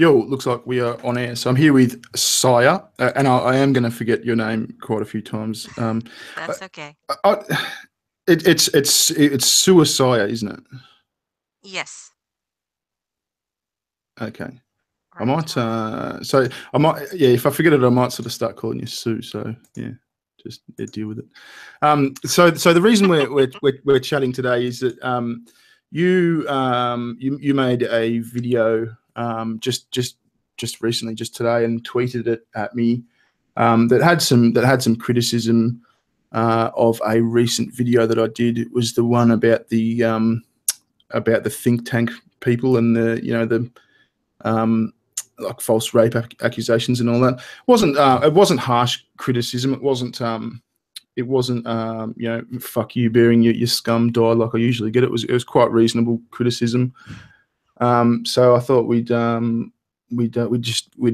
Yo, looks like we are on air. So I'm here with Saya, and I am going to forget your name quite a few times. I, That's okay. it's SuaSaya, isn't it? Yes, Okay. I right might on. so I might yeah, if I forget it, I might sort of start calling you Sue. So yeah, just deal with it. So the reason we're chatting today is that you made a video just recently, just today, and tweeted it at me that had some criticism of a recent video that I did. It was the one about the think tank people and the um, like false rape accusations and all that. It wasn't harsh criticism. It wasn't fuck you, bearing your scum die like I usually get. It was quite reasonable criticism. So I thought we'd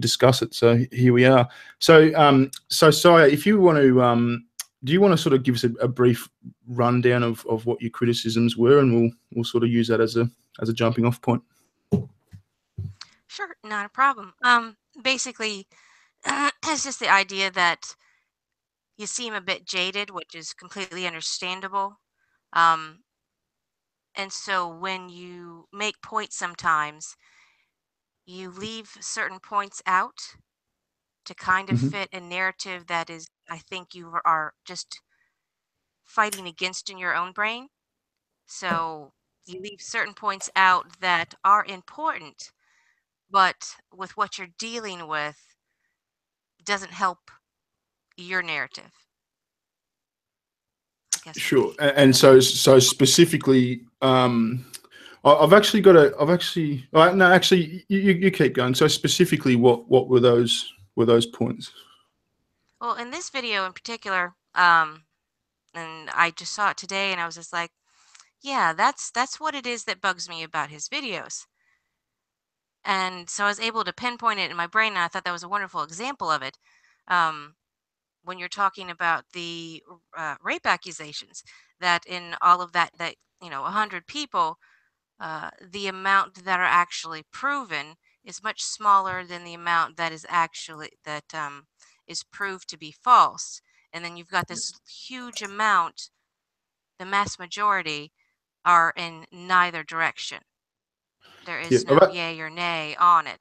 discuss it. So here we are. So Saya, if you want to do you want to sort of give us a brief rundown of what your criticisms were, and we'll sort of use that as a jumping off point. Sure, not a problem. Basically, it's just the idea that you seem a bit jaded, which is completely understandable. Um, and so when you make points sometimes, you leave certain points out to kind of Hmm. fit a narrative that is, I think you are just fighting against in your own brain. So you leave certain points out that are important, but with what you're dealing with doesn't help your narrative, I guess would Sure. be And the way. so specifically, I've actually got a. I've actually. No, actually, you keep going. So specifically, what were those points? Well, in this video in particular, and I just saw it today and I was just like, yeah, that's what it is that bugs me about his videos. And so I was able to pinpoint it in my brain and I thought that was a wonderful example of it. Um, when you're talking about the rape accusations, that in all of that 100 people, the amount that are actually proven is much smaller than the amount that is proved to be false. And then you've got this huge amount, the mass majority are in neither direction. There Yeah, is no yay or nay on it.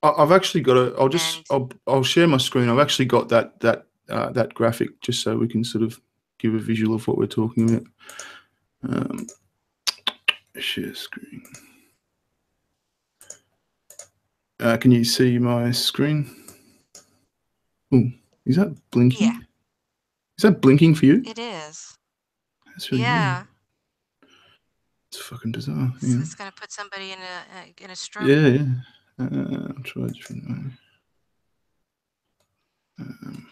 I've actually got a. And I'll share my screen. I've actually got that graphic just so we can sort of give a visual of what we're talking about. Um, Share screen. Can you see my screen? Oh, is that yeah, blinking? Is that blinking for you? it is. That's really weird. Yeah. It's fucking bizarre. So Yeah. it's going to put somebody in a stroke. Yeah, yeah. I'll try a different way. Um,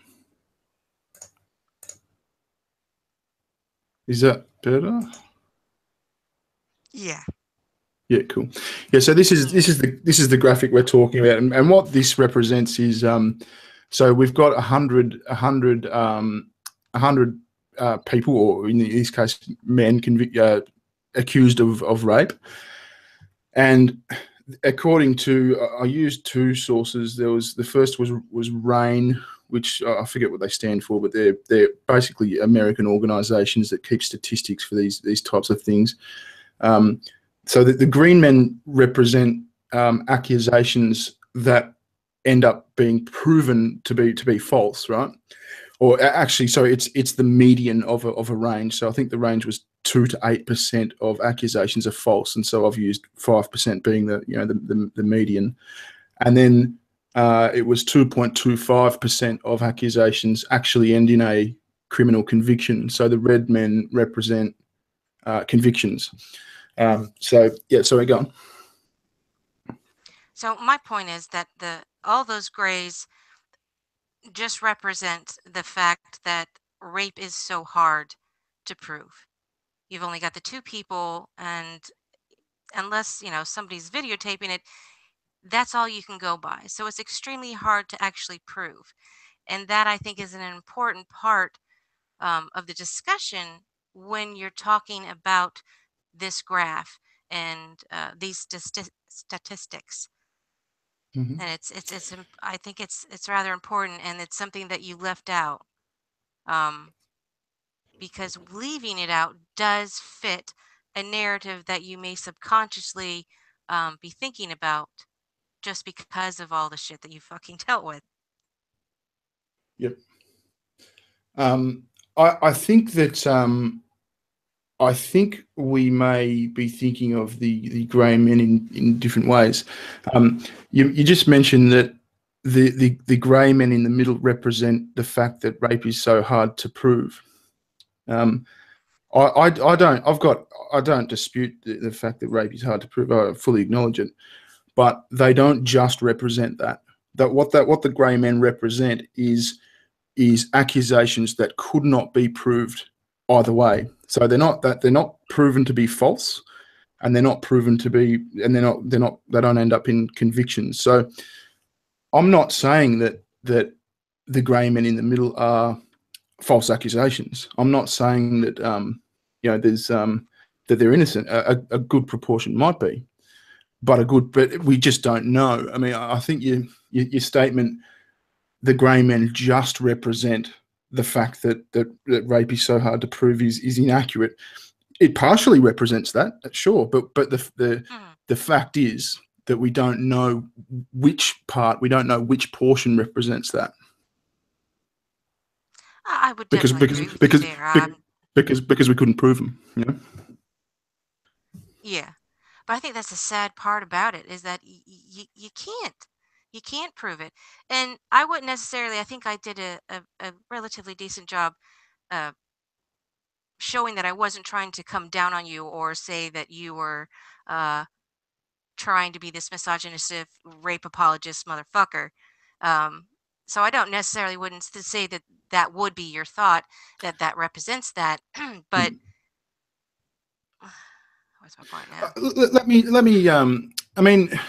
is that better? Yeah. Yeah, cool. Yeah, so this is Yeah. this is the graphic we're talking about, and what this represents is so we've got a hundred people, or in this case, men accused of rape, and according to I used two sources. There was the first was RAIN, which I forget what they stand for, but they're basically American organisations that keep statistics for these types of things. Um, so the green men represent accusations that end up being proven to be false, right? Or actually, so it's the median of a range. So I think the range was 2 to 8% of accusations are false, and so I've used 5% being the median, and then it was 2.25% of accusations actually end in a criminal conviction. So the red men represent convictions. So yeah, so we're going. So my point is that the all those grays just represent the fact that rape is so hard to prove. You've only got the two people, and unless somebody's videotaping it, that's all you can go by. So it's extremely hard to actually prove, and that I think is an important part of the discussion when you're talking about this graph and these statistics. Mhm. And I think it's rather important, and it's something that you left out. Um, because leaving it out does fit a narrative that you may subconsciously be thinking about just because of all the shit that you fucking dealt with. Yep. I think that I think we may be thinking of the grey men in different ways. You just mentioned that the grey men in the middle represent the fact that rape is so hard to prove. Um, I don't I don't dispute the fact that rape is hard to prove. I fully acknowledge it, but they don't just represent that. What the grey men represent is accusations that could not be proved either way. So they're not proven to be false, and they're not proven to be, and they don't end up in convictions. So I'm not saying that the grey men in the middle are false accusations. I'm not saying that there's that they're innocent. A good proportion might be, but we just don't know. I mean, I think your statement, the grey men just represent the fact that rape is so hard to prove is inaccurate. It partially represents that, sure, but Mhm. the fact is that we don't know we don't know which portion represents that I would because definitely because agree with you because there. because we couldn't prove them. You know. Yeah, but I think that's the sad part about it is that you can't prove it, and I wouldn't necessarily. I think I did a relatively decent job uh, showing that I wasn't trying to come down on you or say that you were uh, trying to be this misogynistic rape apologist motherfucker. Um, so I don't necessarily wouldn't say that that would be your thought that that represents that, but what's my point now? Let me. I mean,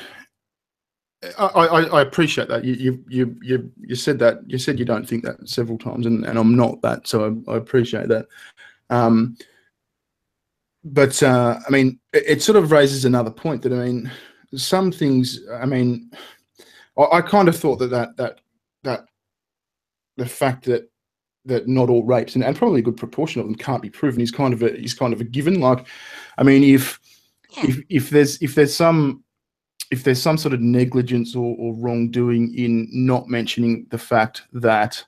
I appreciate that you said that you said you don't think that several times, and I'm not that, so I appreciate that. Um, but I mean, it sort of raises another point that I mean, some things. I mean, I kind of thought that the fact that not all rapes and probably a good proportion of them can't be proven is kind of a given. Like, I mean, Yeah, if there's some sort of negligence or wrongdoing in not mentioning the fact that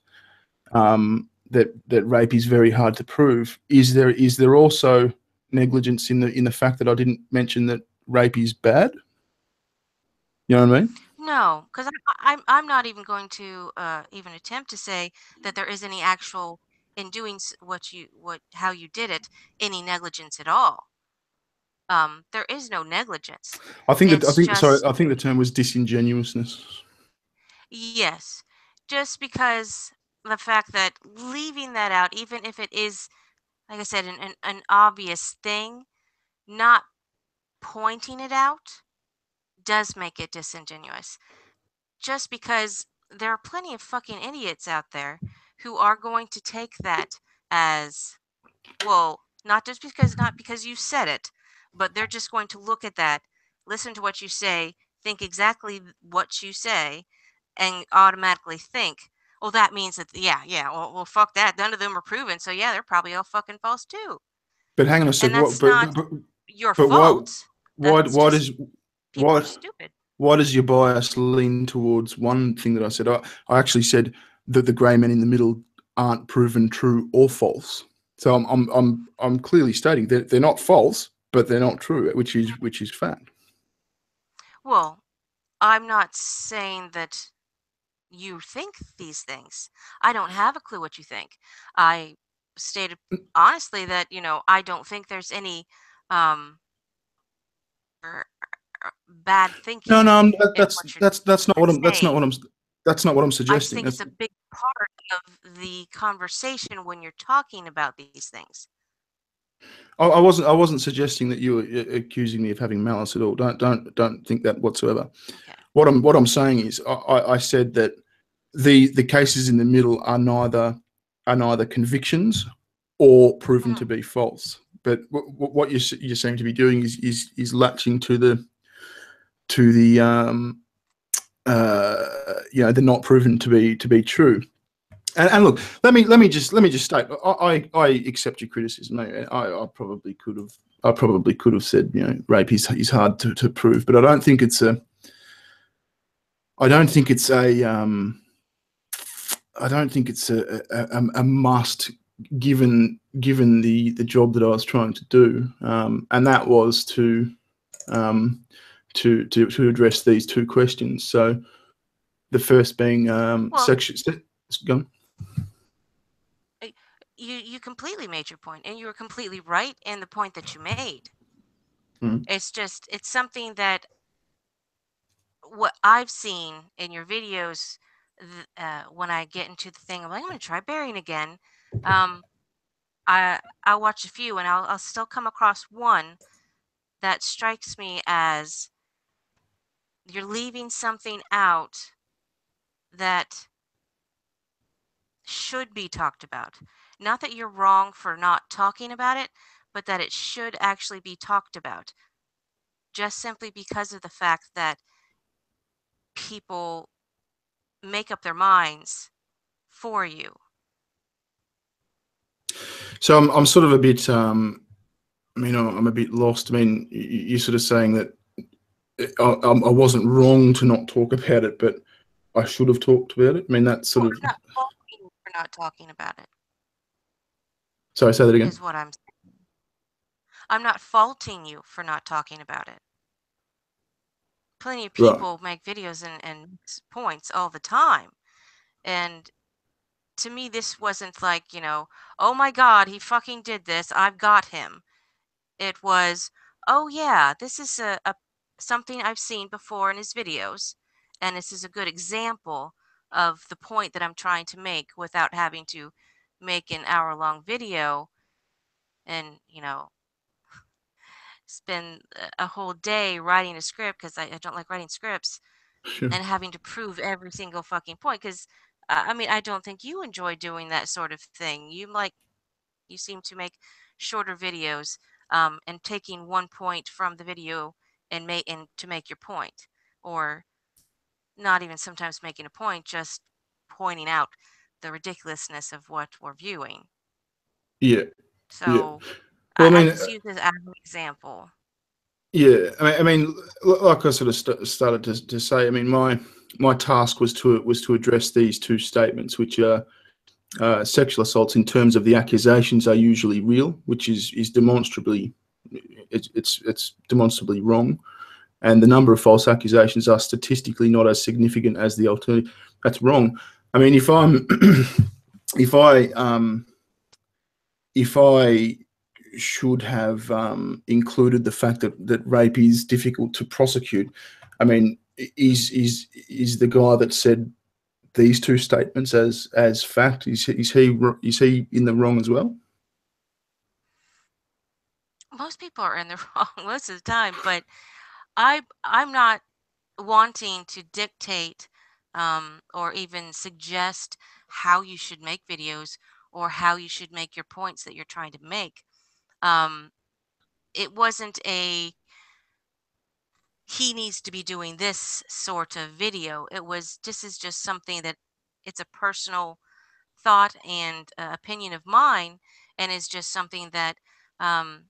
that rape is very hard to prove, is there also negligence in the fact that I didn't mention that rape is bad? You know what I mean? no, because I'm not even going to even attempt to say that there is any actual in doing what how you did it any negligence at all. There is no negligence. It's Sorry, just I think the term was disingenuousness. yes, just because the fact that leaving that out, even if it is, like I said, an obvious thing, not pointing it out does make it disingenuous. Just because there are plenty of fucking idiots out there who are going to take that as well, not because you said it, but they're just going to look at that, listen to what you say, think exactly what you say, and automatically think, well, that means that, yeah, well, fuck that. None of them are proven. So, yeah, they're probably all fucking false too. But hang on a And second. that's not your But fault. That's why just does people are why stupid. why does your bias lean towards one thing that I said? I actually said that the grey men in the middle aren't proven true or false. So I'm clearly stating that they're not false, but they're not true, which is fact. Well, I'm not saying that you think these things. I don't have a clue what you think. I stated honestly that, I don't think there's any um er, bad No, thinking no, in what you're saying. that's not what I'm I just suggesting. think it's a big part of the conversation when you're talking about these things. I wasn't suggesting that you were accusing me of having malice at all. Don't think that whatsoever. Okay. What I'm saying is I said that the cases in the middle are neither convictions or proven to Mhm. be false. But what you seem to be doing is latching to the they're not proven to be true. And look, let me just state, I accept your criticism. I probably could have said, rape is hard to prove, but I don't think it's a must, given the job that I was trying to do, and that was to address these two questions. So the first being sexual. Go. You completely made your point, and you were completely right in the point that you made. It's something that what I've seen in your videos, when I get into the thing, I'm like, I'm going to try burying again. Um, I'll watch a few, and I'll still come across one that strikes me as you're leaving something out that should be talked about. Not that you're wrong for not talking about it, but that it should actually be talked about. Just simply because of the fact that people make up their minds for you. So I'm sort of a bit. I'm a bit lost. I mean, you're sort of saying that I wasn't wrong to not talk about it, but I should have talked about it. I mean, that's sort Well, of. I'm not faulting you for not talking about it, Sorry, say that again. is what I'm saying. I'm not faulting you for not talking about it. Plenty of Right. people make videos and points all the time. And to me, this wasn't like, oh my God, he fucking did this. I've got him. It was, oh yeah, this is a something I've seen before in his videos, and this is a good example of the point that I'm trying to make without having to make an hour-long video and spend a whole day writing a script because I don't like writing scripts Sure. and having to prove every single fucking point. Because I mean, I don't think you enjoy doing that sort of thing. You seem to make shorter videos, and taking one point from the video and to make your point, or not even sometimes making a point, just pointing out the ridiculousness of what we're viewing. Yeah. Yeah. So Well, I I mean, just use this as an example. yeah. I mean, like I sort of started to say. I mean, my task was to address these two statements, which are sexual assaults in terms of the accusations are usually real, which is demonstrably it's demonstrably wrong, and the number of false accusations are statistically not as significant as the alternative. That's wrong. I mean, if I'm if I should have included the fact that rape is difficult to prosecute, I mean, is the guy that said these two statements as fact, is he in the wrong as well? Most people are in the wrong most of the time, but I'm not wanting to dictate, or even suggest how you should make videos or how you should make your points that you're trying to make. Um, it wasn't a he needs to be doing this sort of video. This is just something that it's a personal thought and opinion of mine, and is just something that um,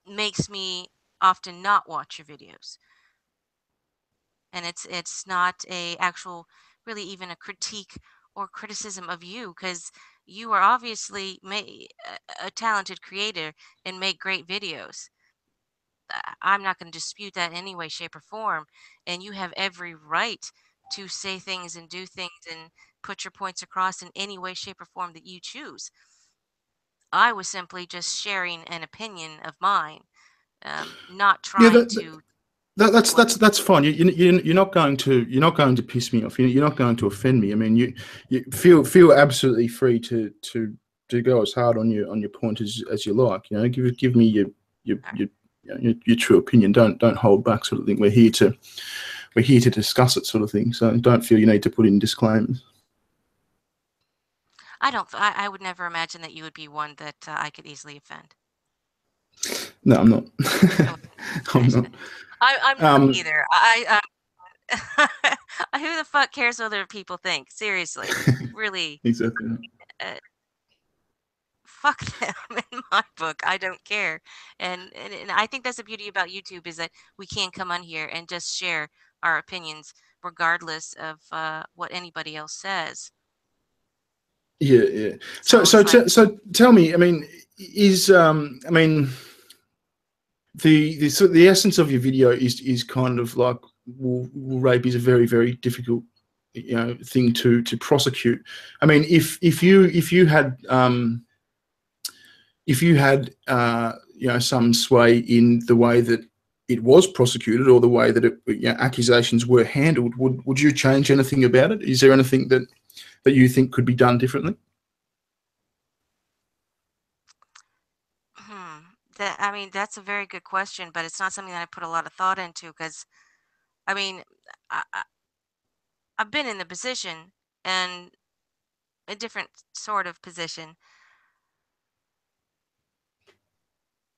makes me often not watch your videos. And it's not a actual, really even a critique or criticism of you, because you are obviously a talented creator and make great videos. I'm not going to dispute that in any way, shape, or form. And you have every right to say things and do things and put your points across in any way, shape, or form that you choose. I was simply just sharing an opinion of mine, not Yeah, trying to what. that's fine. You're not going to piss me off. You're not going to offend me. I mean, you feel absolutely free to go as hard on your point as you like. Give me your true opinion. Don't hold back, sort of thing. We're here to discuss it, sort of thing. So don't feel you need to put in disclaimers. I don't. I would never imagine that you would be one that I could easily offend. No, I'm not. I wouldn't I'm imagine not. it. I'm not either. Who the fuck cares what other people think? Seriously, really. Exactly. Uh, Fuck them in my book. I don't care. And I think that's the beauty about YouTube is that we can come on here and just share our opinions regardless of what anybody else says. Yeah, yeah. So, So it's like, so tell me. I mean, is I mean, the essence of your video is kind of like, well, rape is a very, very difficult, thing to prosecute. I mean, if you had some sway in the way that it was prosecuted or the way that accusations were handled, would you change anything about it? Is there anything that you think could be done differently? hmm, I mean, that's a very good question, but it's not something that I put a lot of thought into because, I mean, I've been in the position and a different sort of position.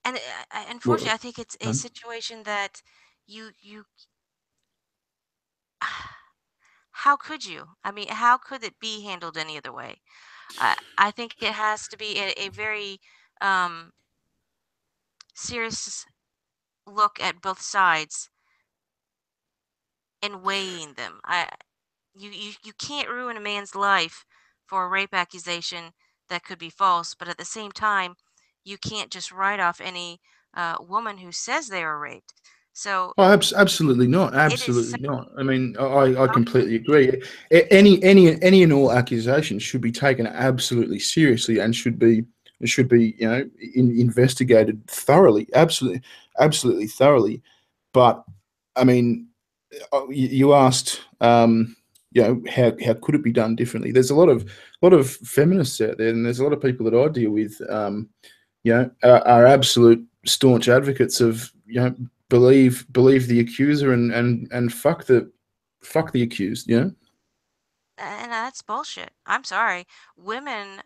And unfortunately, Well, I think it's a situation that you how could you? I mean, how could it be handled any other way? I think it has to be a very um, serious look at both sides and weighing them. You can't ruin a man's life for a rape accusation that could be false, but at the same time, you can't just write off any woman who says they were raped. So oh, absolutely not. it is so Absolutely not. I mean, I completely agree. Any and all accusations should be taken absolutely seriously and should be investigated thoroughly. Absolutely thoroughly. But I mean, you asked, how could it be done differently? There's a lot of feminists out there, and there's a lot of people that I deal with, are absolute staunch advocates of, believe the accuser and fuck the accused. and that's bullshit. I'm sorry. Women,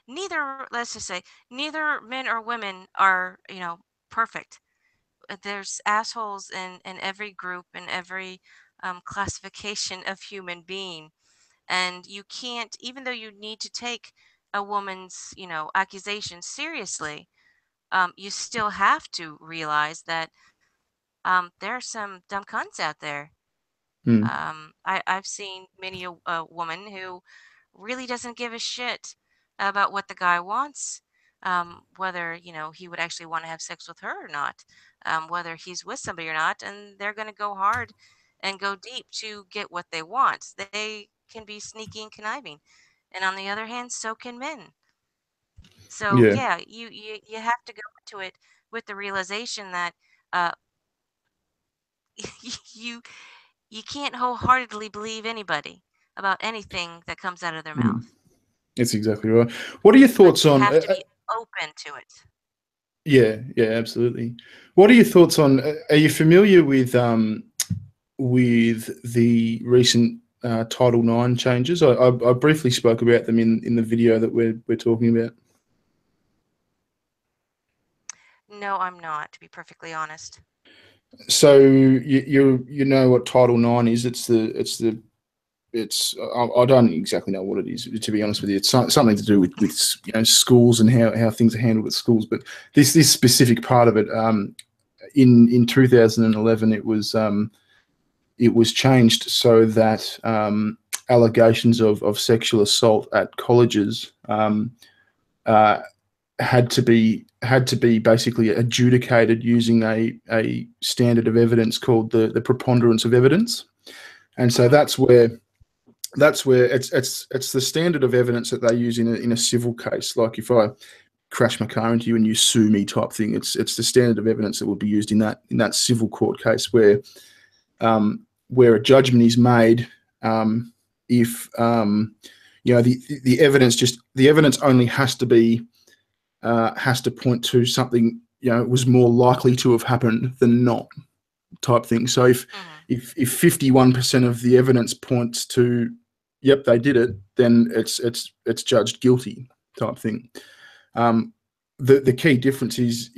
neither, let's just say, neither men or women are, perfect. There's assholes in every group, in every classification of human being. And you can't, even though you need to take a woman's, accusation seriously, you still have to realize that there are some dumb cunts out there. Mm. I've seen many a woman who really doesn't give a shit about what the guy wants, whether he would actually want to have sex with her or not, whether he's with somebody or not, and they're going to go hard and go deep to get what they want. They can be sneaky and conniving, and on the other hand, so can men. So Yeah. yeah, you have to go into it with the realization that uh, you you can't wholeheartedly believe anybody about anything that comes out of their Mm. mouth, That's exactly right. What are your but thoughts you on? have to be open to it. Yeah, yeah, absolutely. What are your thoughts on? Are you familiar with the recent Title IX changes? I briefly spoke about them in the video that we're talking about. No, I'm not, to be perfectly honest. So you know what Title IX is? I don't exactly know what it is, to be honest with you. It's something to do with schools and how things are handled at schools. But this specific part of it, in 2011, it was changed so that allegations of sexual assault at colleges uh, had to be basically adjudicated using a standard of evidence called the preponderance of evidence. And so Hmm. that's where it's the standard of evidence that they use in a civil case. Like if I crash my car into you and you sue me type thing, it's the standard of evidence that would be used in that civil court case where a judgment is made, if the evidence only has to point to something was more likely to have happened than not, type thing. So if Hmm. if if 51% of the evidence points to, yep, they did it, then it's judged guilty, type thing. Um, the key difference is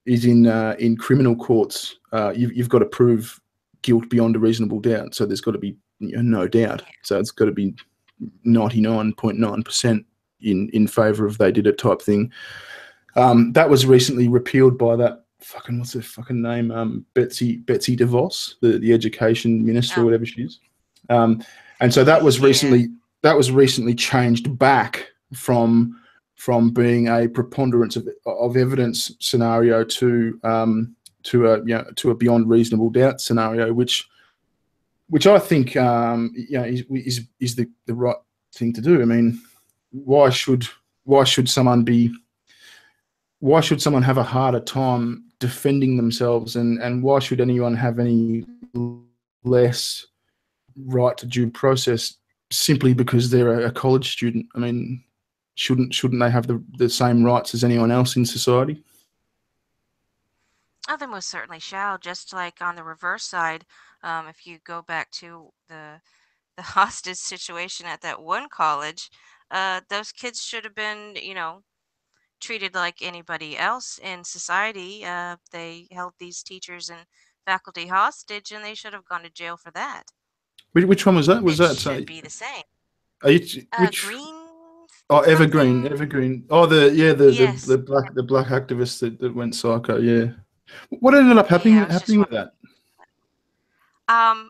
in criminal courts. You've got to prove guilt beyond a reasonable doubt. So there's got to be no doubt. Yeah. So it's got to be 99.9% in favour of they did it type thing. That was recently repealed by that fucking, what's her fucking name? Betsy DeVos, the education minister or Oh, whatever she is. And so that was yeah. recently changed back from being a preponderance of evidence scenario to a beyond reasonable doubt scenario, which I think is the right thing to do. I mean, why should someone be why should someone have a harder time defending themselves, and why should anyone have any less right to due process simply because they're a college student? I mean, shouldn't they have the same rights as anyone else in society? Oh, they most certainly shall. Just like on the reverse side, if you go back to the hostage situation at that one college, those kids should have been, treated like anybody else in society. They held these teachers and faculty hostage, and they should have gone to jail for that. Which one was that? Was It that should be the same. which? Green Oh, Evergreen, something. Evergreen. Oh, the Yes. black activist that went psycho. Yeah. What ended up Yeah, I was just happening with that?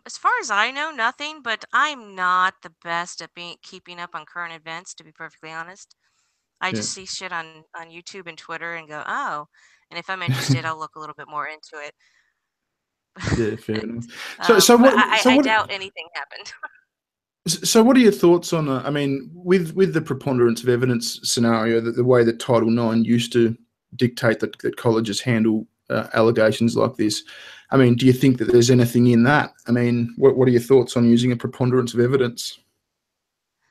as far as I know, nothing, but I'm not the best at being keeping up on current events, to be perfectly honest. I Yeah. just see shit on YouTube and Twitter and go, "Oh." And if I'm interested, I'll look a little bit more into it. Yeah, fair enough. But I doubt anything happened. What are your thoughts on? I mean, with the preponderance of evidence scenario, that the way that Title IX used to dictate that colleges handle allegations like this. I mean, do you think that there's anything in that? I mean, what are your thoughts on using a preponderance of evidence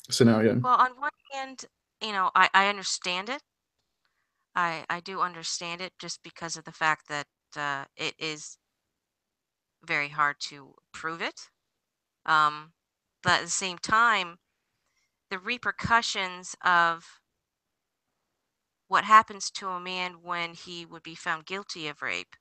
scenario? Well, on one hand, I understand it. I do understand it just because of the fact that it is very hard to prove it. Um, but at the same time, the repercussions of what happens to a man when he would be found guilty of rape,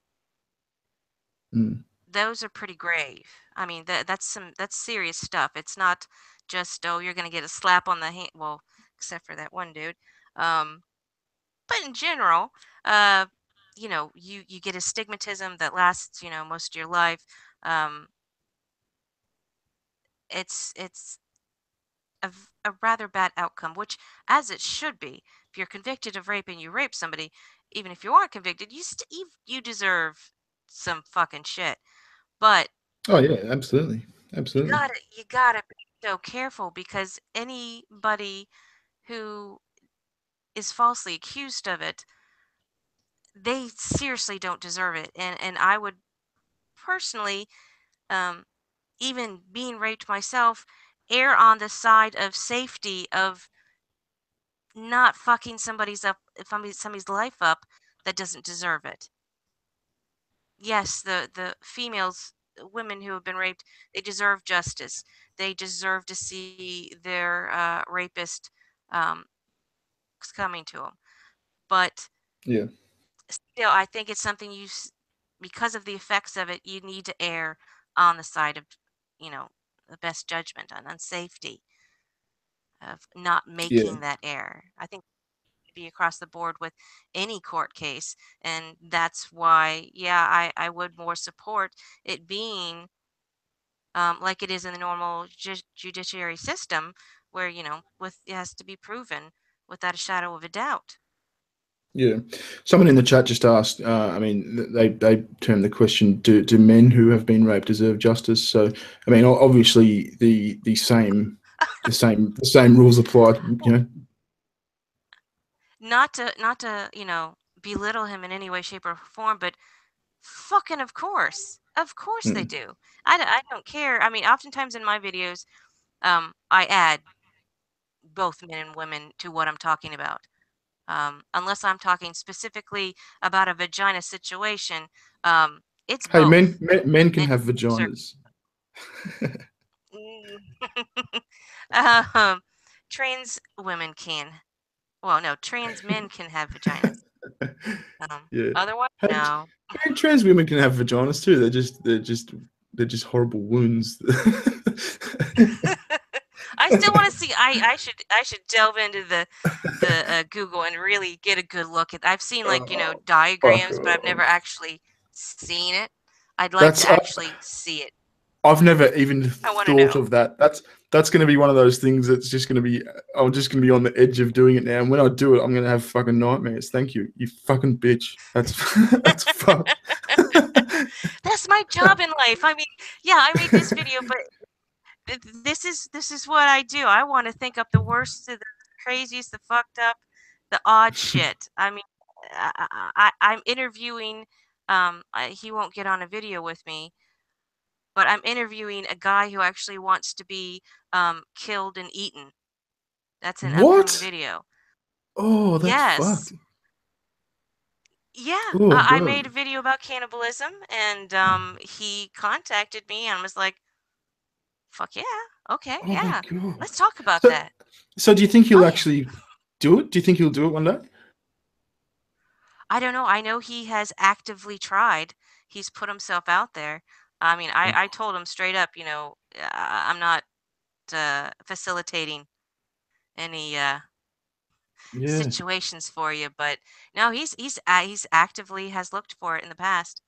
Mm. those are pretty grave. I mean, that's serious stuff. It's not just, oh, you're gonna get a slap on the hand. Well, except for that one dude. Um, but in general, uh, you get a stigmatism that lasts, most of your life. Um, it's a rather bad outcome, which, as it should be. If you're convicted of rape and you rape somebody, even if you aren't convicted, you deserve some fucking shit. But Oh yeah, absolutely, absolutely. you gotta be so careful because anybody who is falsely accused of it, they seriously don't deserve it. And I would personally, um, even being raped myself, err on the side of safety of not fucking somebody's life up that doesn't deserve it. Yes, the females, women who have been raped, they deserve justice. They deserve to see their rapist um, coming to them. But Yeah, still, I think it's something because of the effects of it, you need to err on the side of, the best judgment on safety of not yeah, making that error. I think be across the board with any court case. And that's why, yeah, I would more support it being like it is in the normal judiciary system, where, it has to be proven without a shadow of a doubt. yeah. Someone in the chat just asked. I mean, they termed the question: Do men who have been raped deserve justice? So, I mean, obviously the same rules apply. You know. Not to, belittle him in any way, shape, or form, but fucking of course they Mm. do. I don't care. I mean, oftentimes in my videos, I add both men and women to what I'm talking about. Unless I'm talking specifically about a vagina situation, it's Hey, both. men can And have cir- vaginas. um, trans women can. Well, no, trans men can have vaginas. Yeah. Otherwise, Hey, no. trans women can have vaginas too. They're just they're just horrible wounds. I still want to see. I should delve into the Google and really get a good look at. I've seen like Oh, fuck diagrams, but I've never off. actually seen it. I'd like That's to actually see it. I've never even I want to thought know. of that. That's going to be one of those things that's just going to be. I'm just going to be on the edge of doing it now. And when I do it, I'm going to have fucking nightmares. Thank you, you fucking bitch. That's that's fucked. That's my job in life. I mean, yeah, I made this video, but this is what I do. I want to think up the worst, the craziest, the fucked up, the odd shit. I mean, I'm interviewing. He won't get on a video with me, but I'm interviewing a guy who actually wants to be killed and eaten. That's an upcoming What? video. Oh, that's Yes. fucked. Yeah, Oh I made a god. video about cannibalism, and he contacted me and was like, "Fuck yeah, okay, Oh my yeah, god. let's talk about So, that." so do you think he'll Oh yeah. actually do it? Do you think he'll do it one day? I don't know. I know he has actively tried. He's put himself out there. I mean, I Oh, told him straight up, I'm not facilitating any yeah. situations for you, but no, he's actively has looked for it in the past.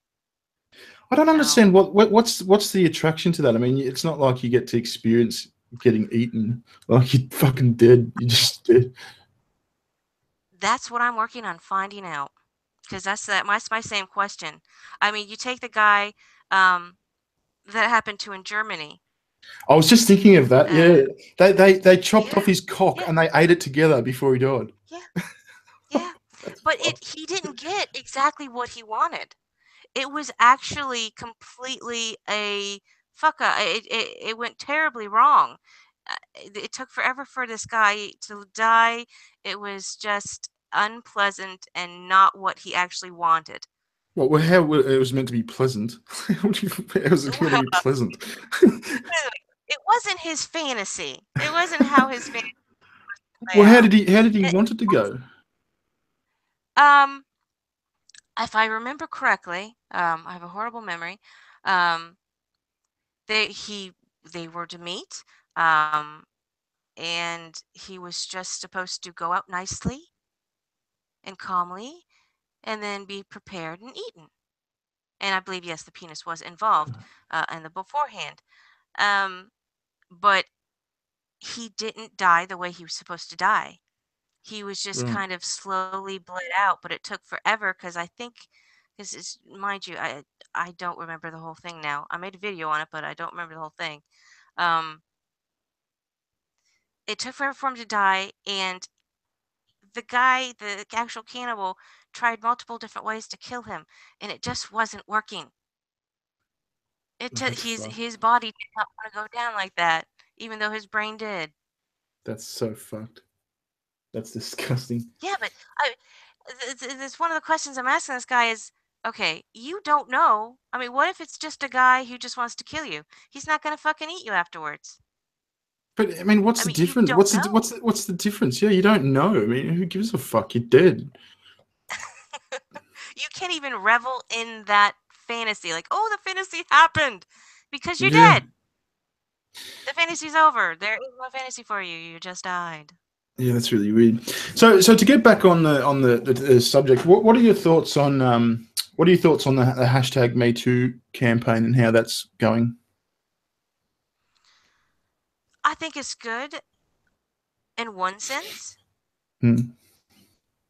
I don't So understand what's the attraction to that. I mean, it's not like you get to experience getting eaten. Like you're fucking dead. You just dead. that's what I'm working on finding out. Because that's my same question. I mean, you take the guy um, that happened to in Germany. I was just thinking of that. Uh, Yeah, they chopped off yeah, his cock yeah, and they ate it together before he died. yeah, yeah. That's But fucked. he didn't get exactly what he wanted. It was actually completely a fuck up. It went terribly wrong. It took forever for this guy to die. It was just unpleasant and not what he actually wanted. Well, how it was meant to be pleasant? How do you- How was it going to Well, be pleasant? it wasn't his fantasy. It wasn't how his fantasy play Well, out. how did he It, want it to go? um, if I remember correctly, I have a horrible memory. Um, they he they were to meet, and he was just supposed to go out nicely and calmly, and then be prepared and eaten. And I believe yes, the penis was involved in the beforehand. Um, but he didn't die the way he was supposed to die. He was just Right. kind of slowly bled out, but it took forever because I think this is, mind you, I don't remember the whole thing now. I made a video on it, but I don't remember the whole thing. Um, it took forever for him to die, and the guy, the actual cannibal, tried multiple different ways to kill him, and it just wasn't working. That's fucked. His body did not want to go down like that, even though his brain did. That's so fucked. That's disgusting. Yeah, but it's one of the questions I'm asking this guy is, okay, you don't know. I mean, what if it's just a guy who just wants to kill you? He's not gonna fucking eat you afterwards. But I mean, what's I the mean, you difference? don't know. What's the difference? Yeah, you don't know. I mean, who gives a fuck? You're dead. You can't even revel in that fantasy, like, oh, the fantasy happened because you're Yeah. dead. The fantasy's over. There is no fantasy for you. You just died. Yeah, that's really weird. So to get back on the subject, what are your thoughts on what are your thoughts on the hashtag Me Too campaign and how that's going? I think it's good in one sense, Hmm.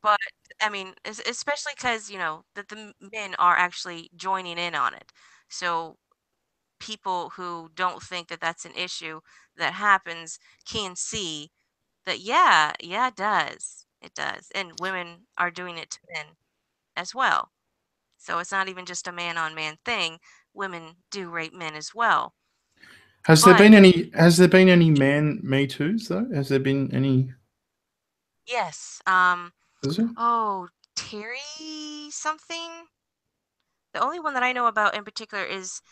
but I mean, especially because that the men are actually joining in on it. So people who don't think that that's an issue that happens can see that, yeah, yeah, it does, and women are doing it to men as well. So it's not even just a man on man thing. Women do rape men as well. But Has there been any man Me Too's though? Has there been any? yes, Is there? oh, Terry something. The only one that I know about in particular is,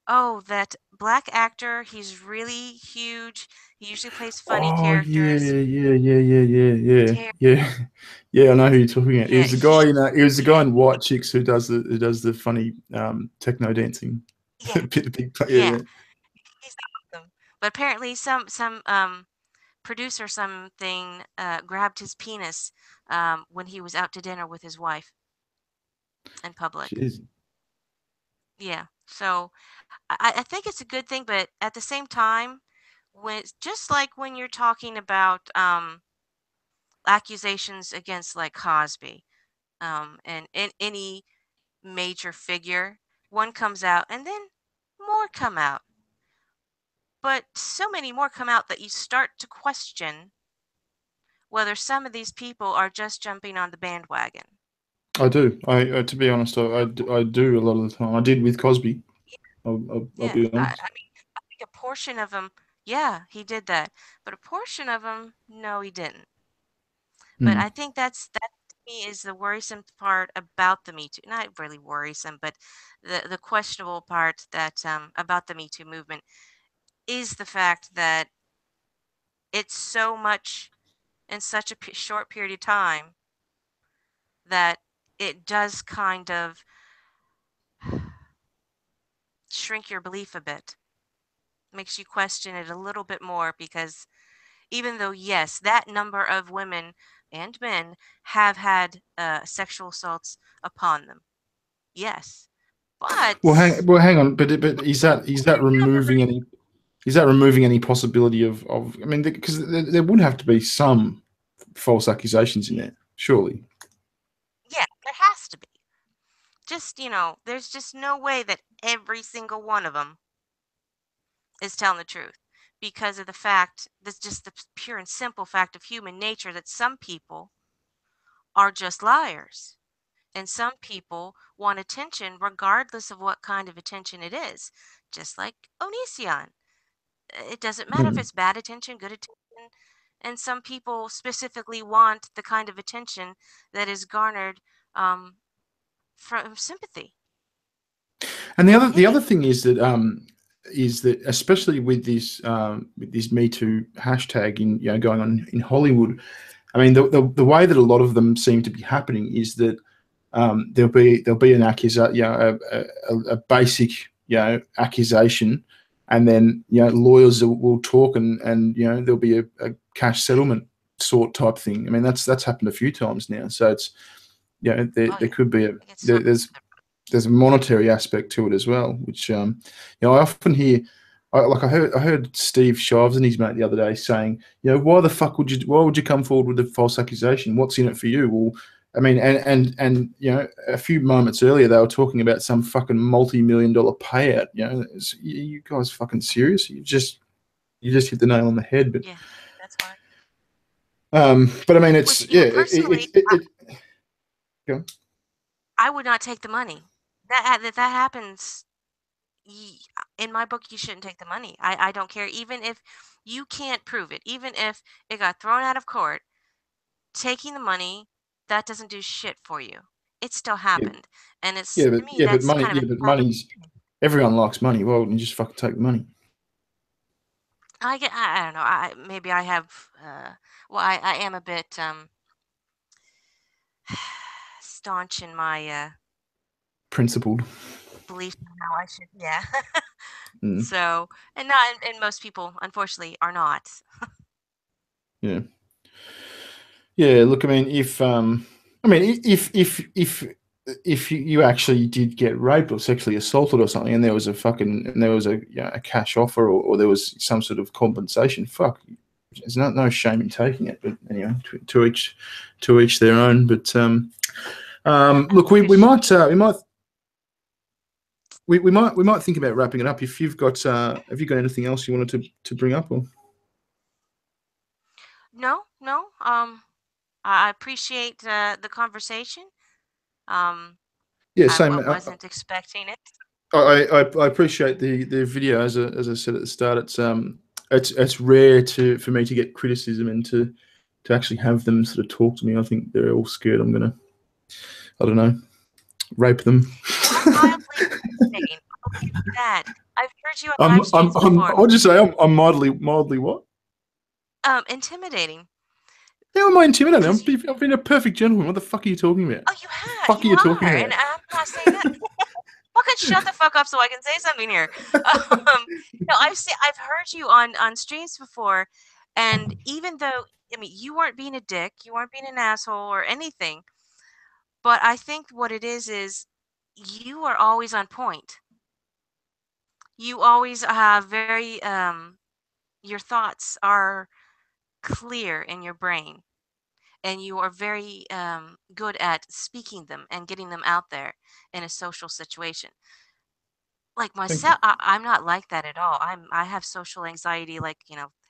oh, that black actor. He's really huge. He usually plays funny Oh yeah, characters. Terry, yeah. Yeah, I know who you're talking about. He yeah, was the guy, he was the guy in White Chicks who does the funny techno dancing. Yeah, Big, yeah, yeah. he's awesome. But apparently some producer something grabbed his penis when he was out to dinner with his wife in public. Jeez. Yeah. So I think it's a good thing, but at the same time, when just like when you're talking about accusations against like Cosby, and any major figure, one comes out and then more come out. But so many more come out that you start to question whether some of these people are just jumping on the bandwagon. I do. To be honest, I do a lot of the time. I did with Cosby. I'll Yeah, be I, honest. I mean, I think a portion of them, yeah, he did that, but a portion of them, no, he didn't. But Hmm. I think that to me is the worrisome part about the Me Too. Not really worrisome, but the questionable part that about the Me Too movement is the fact that it's so much in such a short period of time that it does kind of shrink your belief a bit. Makes you question it a little bit more because even though, yes, that number of women and men have had sexual assaults upon them, yes, but Hang on. But is that their number, removing any? Is that removing any possibility of? I mean, because there would have to be some false accusations in there, surely. yeah, there has to be. Just, there's just no way that every single one of them is telling the truth because of the fact that's just the pure and simple fact of human nature that some people are just liars. And some people want attention regardless of what kind of attention it is, just like Onision. It doesn't matter if Hmm. it's bad attention, good attention. And some people specifically want the kind of attention that is garnered um, from sympathy And and the pity. other thing is that especially with this Me Too hashtag in going on in Hollywood. I mean, the way that a lot of them seem to be happening is that there'll be an accusation, a basic accusation, and then lawyers will talk, and there'll be a cash settlement sort type thing. I mean, that's happened a few times now. So it's Oh, there yeah. could be It gets so. there's a monetary aspect to it as well, which I often hear. I heard Steve Shives and his mate the other day saying, why the fuck why would you come forward with a false accusation? What's in it for you? Well, I mean, and a few moments earlier they were talking about some fucking multi-million-dollar payout. You guys fucking serious? You just hit the nail on the head. Yeah, that's why. But I mean, it's Which, yeah, personally, go on. I would not take the money. That happens. In my book, you shouldn't take the money. I don't care. Even if you can't prove it, even if it got thrown out of court, taking the money, that doesn't do shit for you. It still Yeah, happened. And it's, to me, that's kind of a sad money's everyone likes money. Why wouldn't you just fucking take the money? I don't know. Maybe I have, well, I am a bit, staunch in my, Principled. belief in how I should, yeah. Mm, So, and not, and most people, unfortunately, are not. yeah. Yeah, look, I mean, I mean, if you actually did get raped or sexually assaulted or something, and there was a cash offer, or there was some sort of compensation, fuck, there's no shame in taking it. But anyway, to each their own. But I look, appreciate we might think about wrapping it up. If you've got have you got anything else you wanted to bring up? Or No, no. I appreciate the conversation. Um, yeah, I same. wasn't expecting it. I appreciate the video. As I said at the start, it's rare for me to get criticism and to actually have them sort of talk to me. I think they're all scared I'm gonna, I don't know, rape them. You are mildly intimidating. I'll give you that. I've heard you on live streams before. What'd you say? I'm mildly what? Intimidating How am I intimidating? because I've been a perfect gentleman. What the fuck are you talking about? oh, Fuck are you you talking are, about? and I'm not saying that. fucking shut the fuck up so I can say something here. No, I've heard you on streams before, and even though I mean you weren't being a dick, you weren't being an asshole or anything, but I think what it is you are always on point. You always have very your thoughts are clear in your brain, and you are very good at speaking them and getting them out there in a social situation. Like Thank you. myself, I'm not like that at all. I have social anxiety, like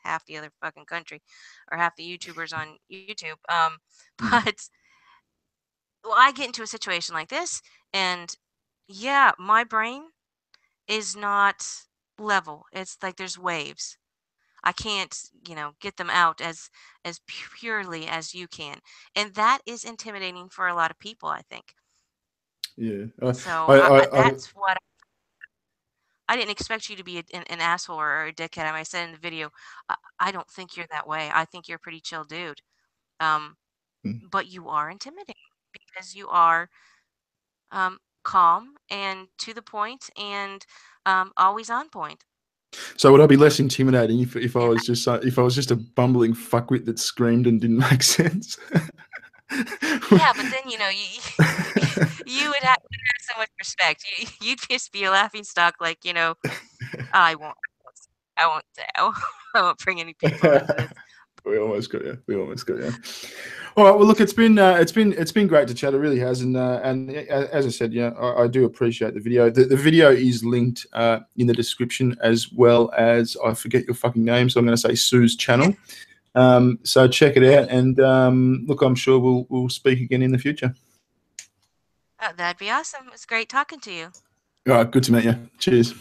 half the other fucking country, or half the YouTubers on YouTube. Mm. But well, I get into a situation like this, and yeah, my brain is not level. It's like there's waves. I can't, get them out as purely as you can, and that is intimidating for a lot of people, I think. Yeah. So that's what I didn't expect you to be an asshole or a dickhead. I said in the video, I don't think you're that way. I think you're a pretty chill dude. Um, mm. but you are intimidating because you are calm and to the point and always on point. So would I be less intimidating if I And was just if I was just a bumbling fuckwit that screamed and didn't make sense? yeah, but then would have so much respect. You'd just be a laughing stock, like I won't, I won't say, I won't bring any people into this. We almost got you. We almost got you. All right. Well, look, it's been great to chat. It really has. And as I said, I do appreciate the video. The video is linked in the description, as well as I forget your fucking name, so I'm going to say Sue's channel. So check it out. And look, I'm sure we'll speak again in the future. That'd be awesome. It's great talking to you. All right. Good to meet you. Cheers.